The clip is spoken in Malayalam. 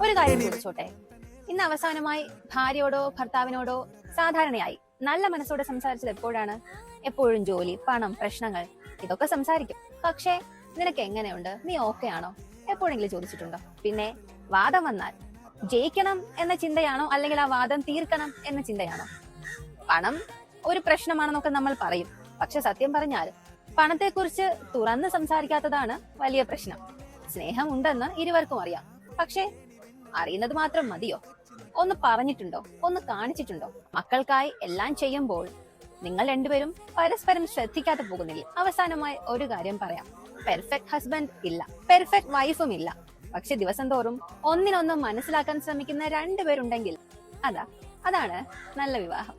ഒരു കാര്യം ചോദിച്ചോട്ടെ, ഇന്ന് അവസാനമായി ഭാര്യയോടോ ഭർത്താവിനോടോ സാധാരണയായി നല്ല മനസ്സോടെ സംസാരിച്ചത് എപ്പോഴാണ്? എപ്പോഴും ജോലി, പണം, പ്രശ്നങ്ങൾ ഇതൊക്കെ സംസാരിക്കും. പക്ഷേ നിനക്ക് എങ്ങനെയുണ്ട്, നീ ഓക്കെ ആണോ, എപ്പോഴെങ്കിലും ചോദിച്ചിട്ടുണ്ടോ? പിന്നെ വാദം വന്നാൽ ജയിക്കണം എന്ന ചിന്തയാണോ, അല്ലെങ്കിൽ ആ വാദം തീർക്കണം എന്ന ചിന്തയാണോ? പണം ഒരു പ്രശ്നമാണെന്നൊക്കെ നമ്മൾ പറയും. പക്ഷെ സത്യം പറഞ്ഞാൽ പണത്തെക്കുറിച്ച് തുറന്ന് സംസാരിക്കാത്തതാണ് വലിയ പ്രശ്നം. സ്നേഹമുണ്ടെന്ന് ഇരുവർക്കും അറിയാം. പക്ഷെ അറിയുന്നത് മാത്രം മതിയോ? ഒന്ന് പറഞ്ഞിട്ടുണ്ടോ, ഒന്ന് കാണിച്ചിട്ടുണ്ടോ? മക്കൾക്കായി എല്ലാം ചെയ്യുമ്പോൾ നിങ്ങൾ രണ്ടുപേരും പരസ്പരം ശ്രദ്ധിക്കാതെ പോകുന്നില്ല. അവസാനമായി ഒരു കാര്യം പറയാം, പെർഫെക്റ്റ് ഹസ്ബൻഡ് ഇല്ല, പെർഫെക്റ്റ് വൈഫും ഇല്ല. പക്ഷെ ദിവസം തോറും ഒന്നിനൊന്നും മനസ്സിലാക്കാൻ ശ്രമിക്കുന്ന രണ്ടുപേരുണ്ടെങ്കിൽ അതാണ് നല്ല വിവാഹം.